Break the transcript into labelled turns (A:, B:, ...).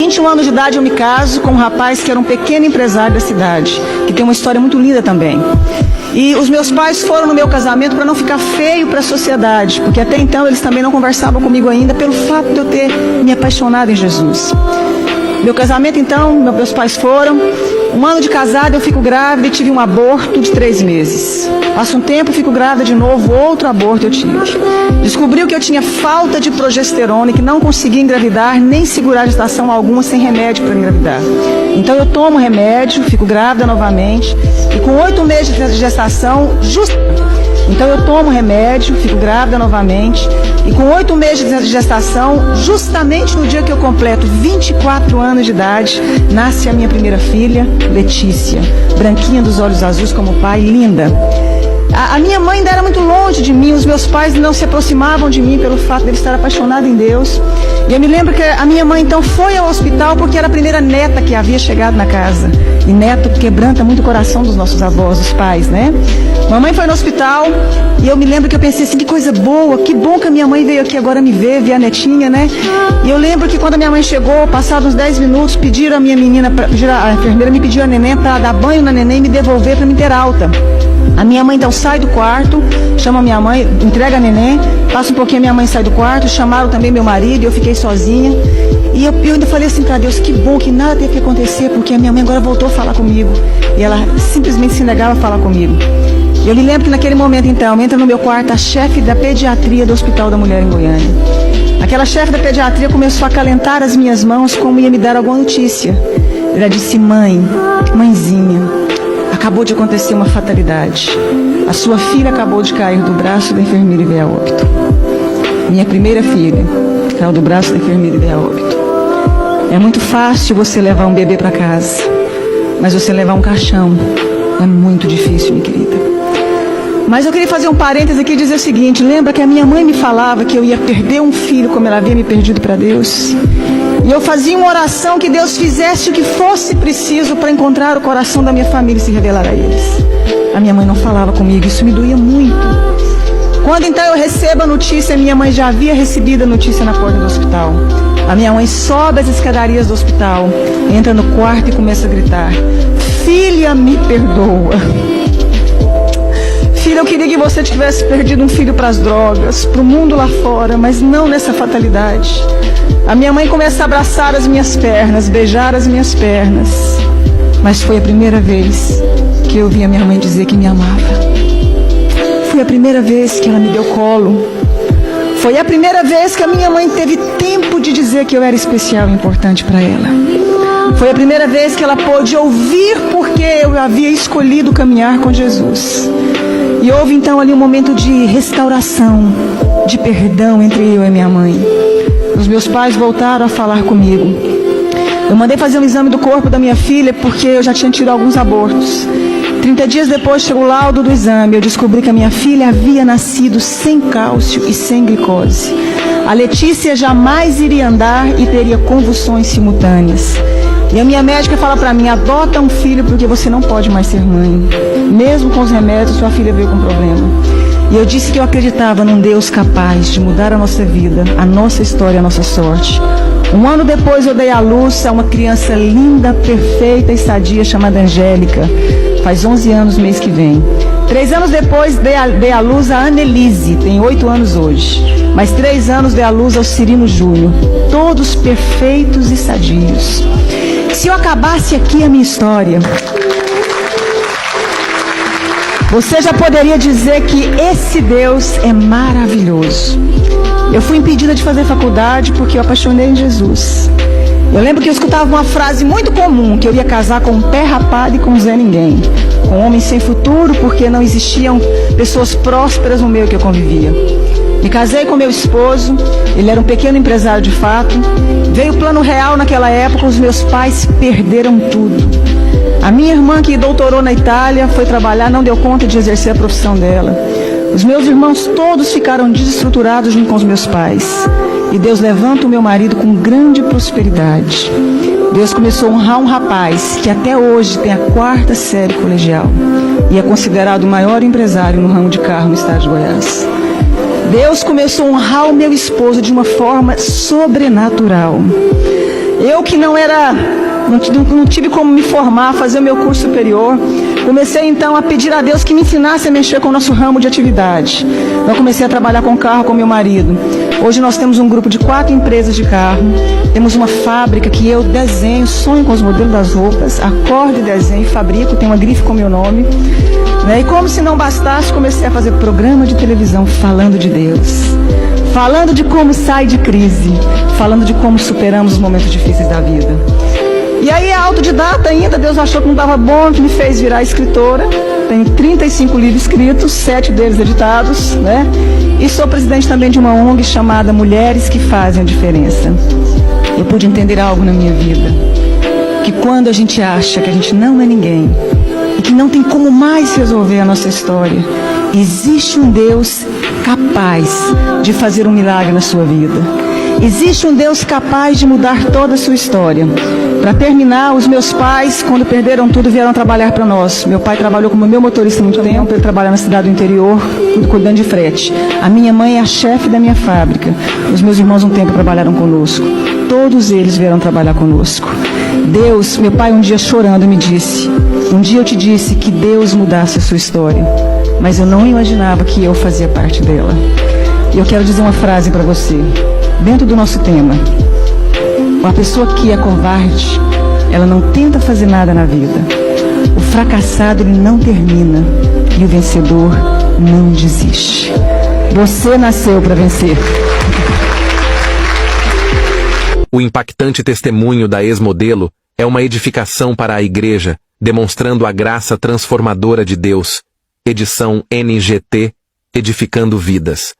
A: 21 anos de idade eu me caso com um rapaz que era um pequeno empresário da cidade, que tem uma história muito linda também. E os meus pais foram no meu casamento para não ficar feio para a sociedade, porque até então eles também não conversavam comigo ainda pelo fato de eu ter me apaixonado em Jesus. Meu casamento então, meus pais foram. Um ano de casada eu fico grávida e tive um aborto de 3 meses. Passa um tempo, fico grávida de novo, outro aborto eu tive. Descobriu que eu tinha falta de progesterona e que não conseguia engravidar, nem segurar gestação alguma sem remédio para engravidar. Então eu tomo remédio, fico grávida novamente e com 8 meses de gestação, então eu tomo remédio, fico grávida novamente e com 8 meses de gestação, justamente no dia que eu completo 24 anos de idade, nasce a minha primeira filha, Letícia, branquinha dos olhos azuis como o pai, linda. A minha mãe ainda era muito longe de mim, os meus pais não se aproximavam de mim pelo fato de ele estar apaixonado em Deus. E eu me lembro que a minha mãe então foi ao hospital porque era a primeira neta que havia chegado na casa. E neto quebranta muito o coração dos nossos avós, dos pais, né? Mamãe foi no hospital e eu me lembro que eu pensei assim, que coisa boa, que bom que a minha mãe veio aqui agora me ver a netinha, né? E eu lembro que quando a minha mãe chegou, passados uns 10 minutos, pediram a minha menina, a enfermeira me pediu a neném para dar banho na neném e me devolver para me ter alta. A minha mãe então sai do quarto, chama a minha mãe, entrega a neném, passa um pouquinho, a minha mãe sai do quarto, chamaram também meu marido e eu fiquei sozinha. E eu ainda falei assim para Deus, que bom que nada teve que acontecer, porque a minha mãe agora voltou a falar comigo. E ela simplesmente se negava a falar comigo. E eu me lembro que naquele momento então, entra no meu quarto a chefe da pediatria do Hospital da Mulher em Goiânia. Aquela chefe da pediatria começou a acalentar as minhas mãos como ia me dar alguma notícia. Ela disse, mãezinha, acabou de acontecer uma fatalidade. A sua filha acabou de cair do braço da enfermeira e veio a óbito. Minha primeira filha caiu do braço da enfermeira e veio a óbito. É muito fácil você levar um bebê para casa, mas você levar um caixão é muito difícil, minha querida. Mas eu queria fazer um parêntese aqui e dizer o seguinte, lembra que a minha mãe me falava que eu ia perder um filho como ela havia me perdido para Deus? E eu fazia uma oração que Deus fizesse o que fosse preciso para encontrar o coração da minha família e se revelar a eles. A minha mãe não falava comigo, isso me doía muito. Quando então eu recebo a notícia, minha mãe já havia recebido a notícia na porta do hospital. A minha mãe sobe as escadarias do hospital, entra no quarto e começa a gritar, filha, me perdoa. Filha, eu queria que você tivesse perdido um filho para as drogas, para o mundo lá fora, mas não nessa fatalidade. A minha mãe começa a abraçar as minhas pernas, beijar as minhas pernas. Mas foi a primeira vez que eu vi a minha mãe dizer que me amava. Foi a primeira vez que ela me deu colo. Foi a primeira vez que a minha mãe teve tempo de dizer que eu era especial e importante para ela. Foi a primeira vez que ela pôde ouvir porque eu havia escolhido caminhar com Jesus. E houve então ali um momento de restauração, de perdão entre eu e minha mãe. Os meus pais voltaram a falar comigo. Eu mandei fazer um exame do corpo da minha filha porque eu já tinha tido alguns abortos. 30 dias depois chegou o laudo do exame. Eu descobri que a minha filha havia nascido sem cálcio e sem glicose. A Letícia jamais iria andar e teria convulsões simultâneas. E a minha médica fala para mim, adota um filho porque você não pode mais ser mãe. Mesmo com os remédios, sua filha veio com problema. E eu disse que eu acreditava num Deus capaz de mudar a nossa vida, a nossa história, a nossa sorte. Um ano depois eu dei à luz a uma criança linda, perfeita e sadia chamada Angélica. Faz 11 anos mês que vem. 3 anos depois dei à luz a Annelise, tem 8 anos hoje. Mais 3 anos dei à luz ao Cirino Júnior. Todos perfeitos e sadios. Se eu acabasse aqui a minha história, você já poderia dizer que esse Deus é maravilhoso. Eu fui impedida de fazer faculdade porque eu apaixonei em Jesus. Eu lembro que eu escutava uma frase muito comum, que eu ia casar com um pé rapado e com um Zé Ninguém. Com um homem sem futuro, porque não existiam pessoas prósperas no meio que eu convivia. Me casei com meu esposo, ele era um pequeno empresário de fato. Veio o plano real naquela época, os meus pais perderam tudo. A minha irmã, que doutorou na Itália, foi trabalhar, não deu conta de exercer a profissão dela. Os meus irmãos todos ficaram desestruturados junto com os meus pais. E Deus levanta o meu marido com grande prosperidade. Deus começou a honrar um rapaz que até hoje tem a 4ª série colegial e é considerado o maior empresário no ramo de carro no estado de Goiás. Deus começou a honrar o meu esposo de uma forma sobrenatural. Eu que não tive como me formar, fazer o meu curso superior, comecei então a pedir a Deus que me ensinasse a mexer com o nosso ramo de atividade. Eu comecei a trabalhar com carro com meu marido. Hoje nós temos um grupo de 4 empresas de carro, temos uma fábrica que eu desenho, sonho com os modelos das roupas, acordo e desenho, fabrico, tem uma grife com meu nome. E como se não bastasse, comecei a fazer programa de televisão falando de Deus, falando de como sai de crise, falando de como superamos os momentos difíceis da vida. E aí, autodidata ainda, Deus achou que não estava bom, me fez virar escritora. Tenho 35 livros escritos, 7 deles editados, né? E sou presidente também de uma ONG chamada Mulheres que Fazem a Diferença. Eu pude entender algo na minha vida, que quando a gente acha que a gente não é ninguém, e que não tem como mais resolver a nossa história, existe um Deus capaz de fazer um milagre na sua vida. Existe um Deus capaz de mudar toda a sua história. Para terminar, os meus pais, quando perderam tudo, vieram trabalhar para nós. Meu pai trabalhou como meu motorista há muito tempo, ele trabalha na cidade do interior, cuidando de frete. A minha mãe é a chefe da minha fábrica. Os meus irmãos um tempo trabalharam conosco. Todos eles vieram trabalhar conosco. Deus, meu pai um dia chorando me disse, um dia eu te disse que Deus mudasse a sua história, mas eu não imaginava que eu fazia parte dela. E eu quero dizer uma frase para você, dentro do nosso tema. Uma pessoa que é covarde, ela não tenta fazer nada na vida. O fracassado, ele não termina. E o vencedor não desiste. Você nasceu para vencer.
B: O impactante testemunho da ex-modelo é uma edificação para a igreja, demonstrando a graça transformadora de Deus. Edição NGT, Edificando Vidas.